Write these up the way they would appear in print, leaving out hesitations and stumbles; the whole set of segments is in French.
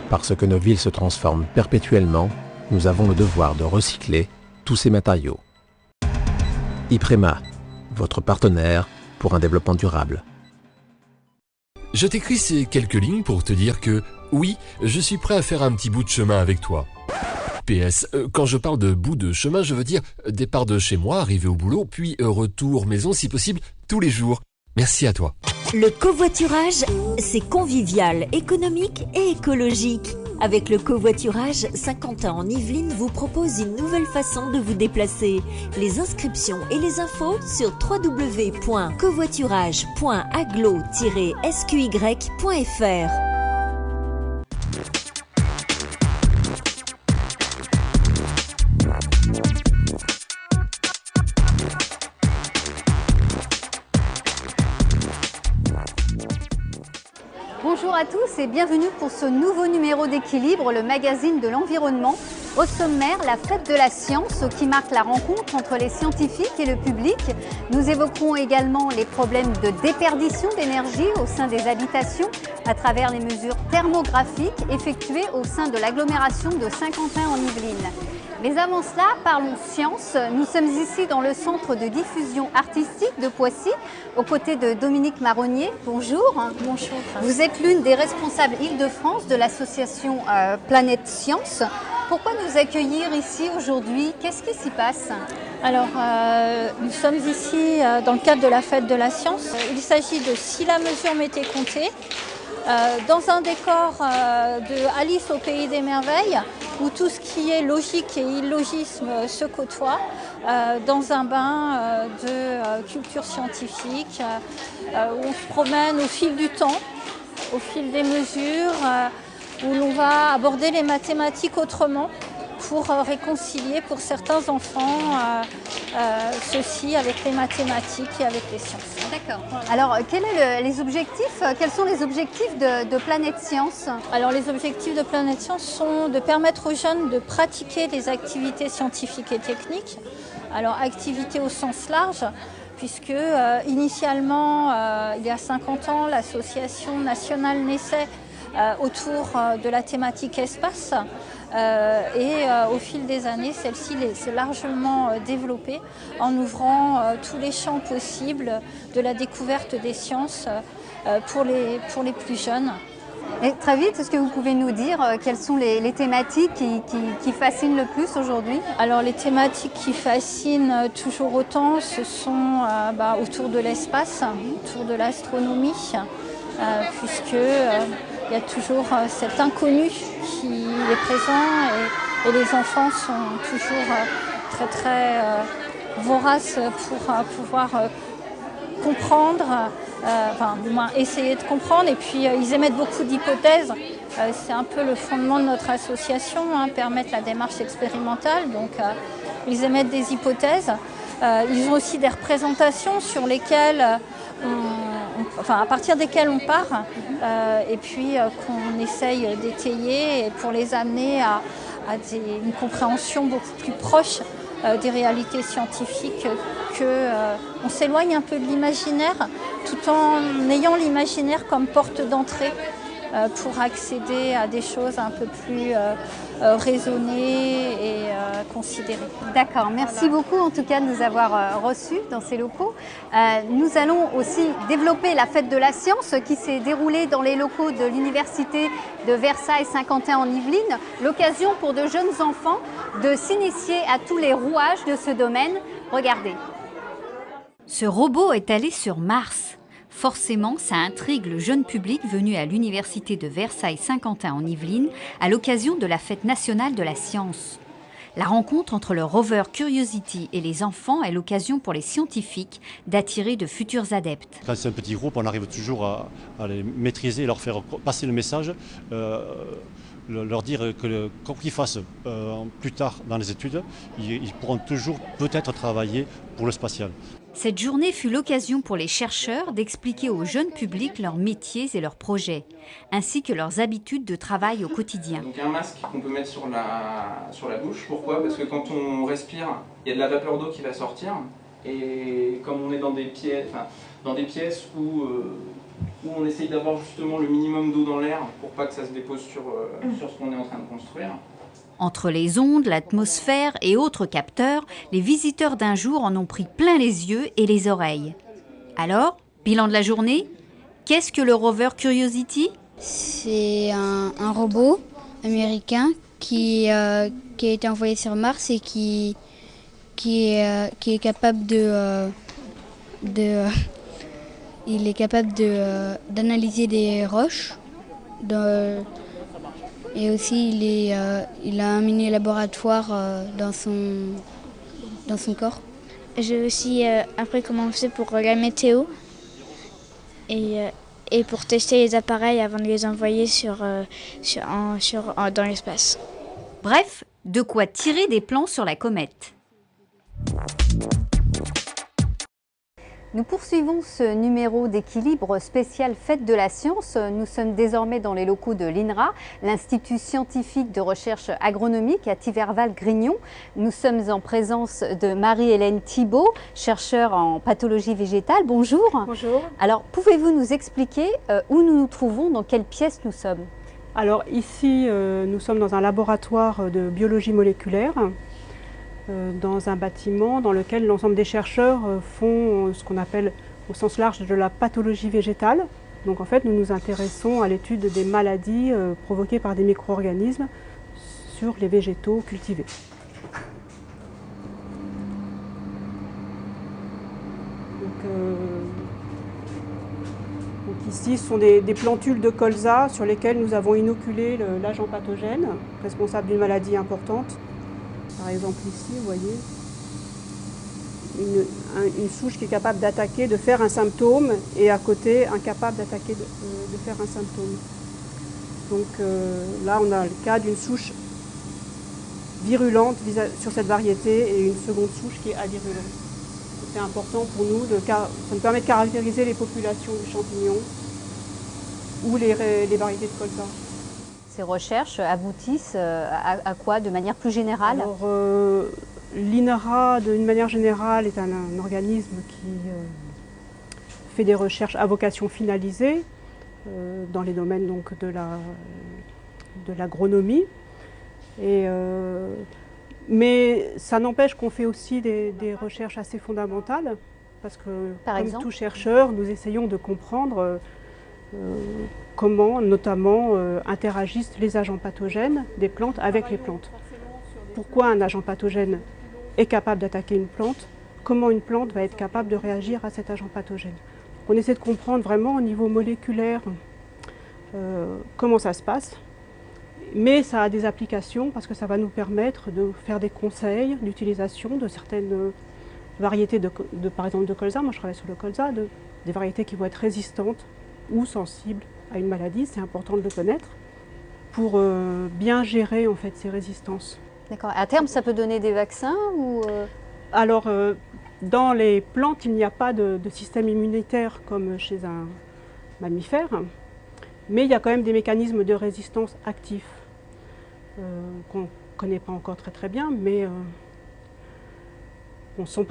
Parce que nos villes se transforment perpétuellement, nous avons le devoir de recycler tous ces matériaux. Iprema, votre partenaire pour un développement durable. Je t'écris ces quelques lignes pour te dire que, oui, je suis prêt à faire un petit bout de chemin avec toi. PS, quand je parle de bout de chemin, je veux dire départ de chez moi, arrivé au boulot, puis retour maison si possible, tous les jours. Merci à toi. Le covoiturage, c'est convivial, économique et écologique. Avec le covoiturage, Saint-Quentin en Yvelines vous propose une nouvelle façon de vous déplacer. Les inscriptions et les infos sur www.covoiturage.aglo-sqy.fr. Bonjour à tous et bienvenue pour ce nouveau numéro d'Équilibre, le magazine de l'environnement. Au sommaire, la fête de la science qui marque la rencontre entre les scientifiques et le public. Nous évoquerons également les problèmes de déperdition d'énergie au sein des habitations à travers les mesures thermographiques effectuées au sein de l'agglomération de Saint-Quentin en Yvelines. Mais avant cela, parlons science. Nous sommes ici dans le centre de diffusion artistique de Poissy, aux côtés de Dominique Marronnier. Bonjour. Bonjour. Vous êtes l'une des responsables Île-de-France de l'association Planète Science. Pourquoi nous accueillir ici aujourd'hui? Qu'est-ce qui s'y passe? Alors, nous sommes ici dans le cadre de la fête de la science. Il s'agit de Si la mesure m'était comptée, dans un décor de Alice au pays des merveilles, où tout ce qui est logique et illogisme se côtoient, dans un bain de culture scientifique, où on se promène au fil du temps, au fil des mesures, où l'on va aborder les mathématiques autrement pour réconcilier pour certains enfants ceci avec les mathématiques et avec les sciences. D'accord. Alors, quels sont les objectifs de Planète Science? Alors, les objectifs de Planète Science sont de permettre aux jeunes de pratiquer des activités scientifiques et techniques. Alors, activités au sens large, puisque initialement, il y a 50 ans, l'association nationale naissait autour de la thématique espace et au fil des années, celle-ci s'est largement développée en ouvrant tous les champs possibles de la découverte des sciences pour les plus jeunes. Et très vite, est-ce que vous pouvez nous dire quelles sont les thématiques qui fascinent le plus aujourd'hui? Alors les thématiques qui fascinent toujours autant, ce sont autour de l'espace, autour de l'astronomie, puisque il y a toujours cet inconnu qui est présent et les enfants sont toujours très voraces pour pouvoir comprendre, du moins essayer de comprendre, et puis ils émettent beaucoup d'hypothèses. C'est un peu le fondement de notre association, permettre la démarche expérimentale, donc ils émettent des hypothèses. Ils ont aussi des représentations sur lesquelles à partir desquelles on part et puis qu'on essaye d'étayer et pour les amener à une compréhension beaucoup plus proche des réalités scientifiques, qu'on s'éloigne un peu de l'imaginaire tout en ayant l'imaginaire comme porte d'entrée pour accéder à des choses un peu plus raisonnées et considérées. D'accord, merci beaucoup en tout cas de nous avoir reçus dans ces locaux. Nous allons aussi développer la fête de la science qui s'est déroulée dans les locaux de l'université de Versailles-Saint-Quentin en Yvelines. L'occasion pour de jeunes enfants de s'initier à tous les rouages de ce domaine. Regardez. Ce robot est allé sur Mars. Forcément, ça intrigue le jeune public venu à l'université de Versailles-Saint-Quentin en Yvelines à l'occasion de la fête nationale de la science. La rencontre entre le rover Curiosity et les enfants est l'occasion pour les scientifiques d'attirer de futurs adeptes. Quand c'est un petit groupe, on arrive toujours à les maîtriser, leur faire passer le message, leur dire que quoi qu'ils fassent plus tard dans les études, ils pourront toujours peut-être travailler pour le spatial. Cette journée fut l'occasion pour les chercheurs d'expliquer au jeune public leurs métiers et leurs projets, ainsi que leurs habitudes de travail au quotidien. Donc un masque qu'on peut mettre sur la bouche. Pourquoi? Parce que quand on respire, il y a de la vapeur d'eau qui va sortir. Et comme on est dans des pièces où où on essaye d'avoir justement le minimum d'eau dans l'air pour pas que ça se dépose sur ce qu'on est en train de construire. Entre les ondes, l'atmosphère et autres capteurs, les visiteurs d'un jour en ont pris plein les yeux et les oreilles. Alors, bilan de la journée, qu'est-ce que le rover Curiosity ? C'est un robot américain qui a été envoyé sur Mars et qui est capable d'analyser des roches. Et aussi, il a un mini laboratoire dans son corps. J'ai aussi appris comment on fait pour la météo et pour tester les appareils avant de les envoyer dans l'espace. Bref, de quoi tirer des plans sur la comète. Nous poursuivons ce numéro d'équilibre spécial Fête de la Science. Nous sommes désormais dans les locaux de l'INRA, l'Institut scientifique de recherche agronomique à Thiverval-Grignon. Nous sommes en présence de Marie-Hélène Thibault, chercheure en pathologie végétale. Bonjour. Bonjour. Alors, pouvez-vous nous expliquer où nous nous trouvons, dans quelle pièce nous sommes? Alors ici, nous sommes dans un laboratoire de biologie moléculaire, dans un bâtiment dans lequel l'ensemble des chercheurs font ce qu'on appelle au sens large de la pathologie végétale. Donc en fait, nous nous intéressons à l'étude des maladies provoquées par des micro-organismes sur les végétaux cultivés. Donc ici, ce sont des plantules de colza sur lesquelles nous avons inoculé l'agent pathogène responsable d'une maladie importante. Par exemple ici, vous voyez, une souche qui est capable d'attaquer, de faire un symptôme, et à côté, incapable d'attaquer, de faire un symptôme. Donc là, on a le cas d'une souche virulente sur cette variété et une seconde souche qui est avirulente. C'est important pour nous, ça nous permet de caractériser les populations de champignons ou les variétés de colza. Ces recherches aboutissent à quoi de manière plus générale? Alors, l'INRA, d'une manière générale, est un organisme qui fait des recherches à vocation finalisée dans les domaines donc, de l'agronomie. Mais ça n'empêche qu'on fait aussi des recherches assez fondamentales, parce que, comme tout chercheur, nous essayons de comprendre comment, notamment, interagissent les agents pathogènes des plantes avec les plantes. Pourquoi un agent pathogène est capable d'attaquer une plante? Comment une plante va être capable de réagir à cet agent pathogène? On essaie de comprendre vraiment au niveau moléculaire comment ça se passe, mais ça a des applications parce que ça va nous permettre de faire des conseils d'utilisation de certaines variétés par exemple de colza. Moi je travaille sur le colza, des variétés qui vont être résistantes ou sensibles à une maladie, c'est important de le connaître pour bien gérer en fait ces résistances. D'accord. À terme, ça peut donner des vaccins ou Alors, dans les plantes, il n'y a pas de système immunitaire comme chez un mammifère, mais il y a quand même des mécanismes de résistance actifs qu'on ne connaît pas encore très bien, mais ça ne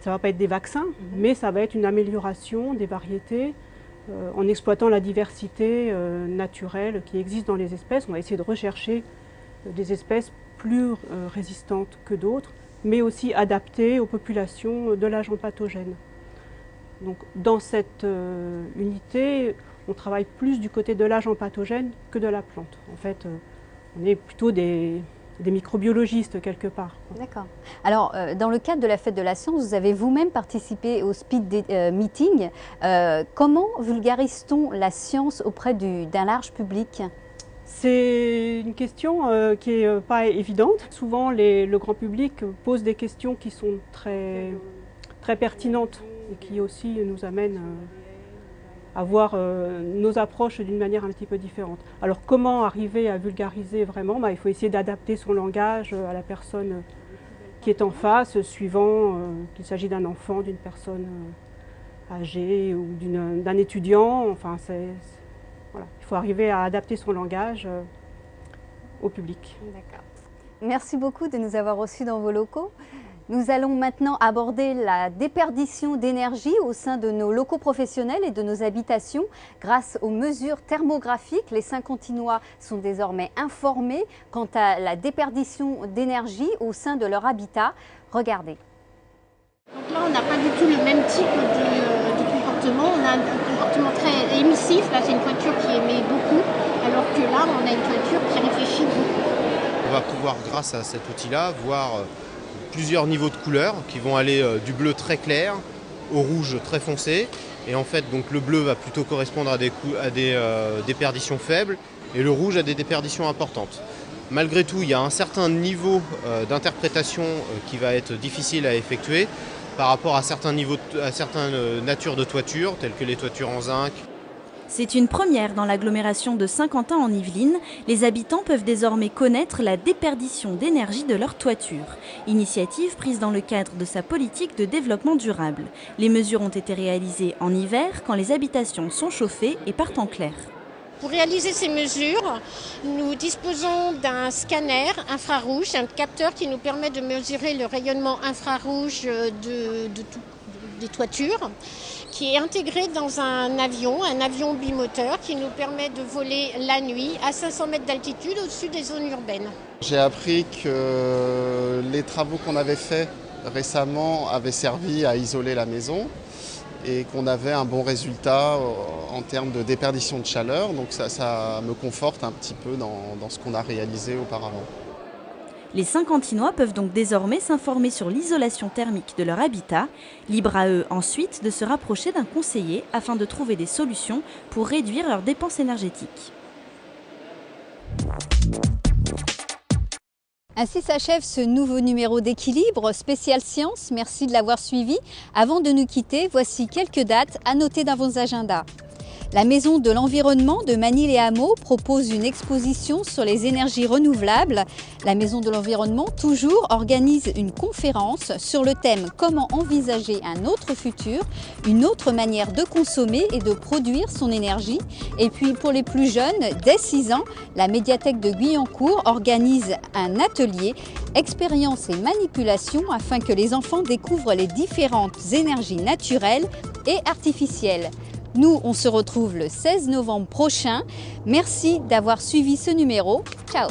va pas être des vaccins, mais ça va être une amélioration des variétés en exploitant la diversité naturelle qui existe dans les espèces. On va essayer de rechercher des espèces plus résistantes que d'autres, mais aussi adaptées aux populations de l'agent pathogène. Donc, dans cette unité, on travaille plus du côté de l'agent pathogène que de la plante. En fait, on est plutôt des microbiologistes quelque part. D'accord. Alors, dans le cadre de la Fête de la Science, vous avez vous-même participé au speed meeting. Comment vulgarise-t-on la science auprès d'un large public? C'est une question qui n'est pas évidente. Souvent, le grand public pose des questions qui sont très, très pertinentes et qui aussi nous amènent à voir nos approches d'une manière un petit peu différente. Alors comment arriver à vulgariser vraiment? Il faut essayer d'adapter son langage à la personne qui est en face, suivant qu'il s'agit d'un enfant, d'une personne âgée ou d'un étudiant. Enfin, voilà. Il faut arriver à adapter son langage au public. D'accord. Merci beaucoup de nous avoir reçus dans vos locaux. Nous allons maintenant aborder la déperdition d'énergie au sein de nos locaux professionnels et de nos habitations. Grâce aux mesures thermographiques, les Saint-Quentinois sont désormais informés quant à la déperdition d'énergie au sein de leur habitat. Regardez. Donc là, on n'a pas du tout le même type de comportement. On a un comportement très émissif. Là, c'est une toiture qui émet beaucoup, alors que là, on a une toiture qui réfléchit beaucoup. On va pouvoir, grâce à cet outil-là, voir plusieurs niveaux de couleurs qui vont aller du bleu très clair au rouge très foncé. Et en fait, donc, le bleu va plutôt correspondre à des déperditions faibles et le rouge à des déperditions importantes. Malgré tout, il y a un certain niveau d'interprétation qui va être difficile à effectuer par rapport à certaines natures de toitures, telles que les toitures en zinc. C'est une première dans l'agglomération de Saint-Quentin en Yvelines. Les habitants peuvent désormais connaître la déperdition d'énergie de leur toiture. Initiative prise dans le cadre de sa politique de développement durable. Les mesures ont été réalisées en hiver quand les habitations sont chauffées et partent en clair. Pour réaliser ces mesures, nous disposons d'un scanner infrarouge, un capteur qui nous permet de mesurer le rayonnement infrarouge des toitures, qui est intégré dans un avion bimoteur qui nous permet de voler la nuit à 500 mètres d'altitude au-dessus des zones urbaines. J'ai appris que les travaux qu'on avait faits récemment avaient servi à isoler la maison et qu'on avait un bon résultat en termes de déperdition de chaleur. Donc ça me conforte un petit peu dans ce qu'on a réalisé auparavant. Les Saint-Quentinois peuvent donc désormais s'informer sur l'isolation thermique de leur habitat. Libre à eux ensuite de se rapprocher d'un conseiller afin de trouver des solutions pour réduire leurs dépenses énergétiques. Ainsi s'achève ce nouveau numéro d'Équilibre spécial science. Merci de l'avoir suivi. Avant de nous quitter, voici quelques dates à noter dans vos agendas. La Maison de l'Environnement de Manille-les-Hameaux propose une exposition sur les énergies renouvelables. La Maison de l'Environnement, toujours, organise une conférence sur le thème « Comment envisager un autre futur ?» une autre manière de consommer et de produire son énergie. Et puis pour les plus jeunes, dès 6 ans, la médiathèque de Guyancourt organise un atelier « Expérience et manipulation » afin que les enfants découvrent les différentes énergies naturelles et artificielles. Nous, on se retrouve le 16 novembre prochain. Merci d'avoir suivi ce numéro. Ciao!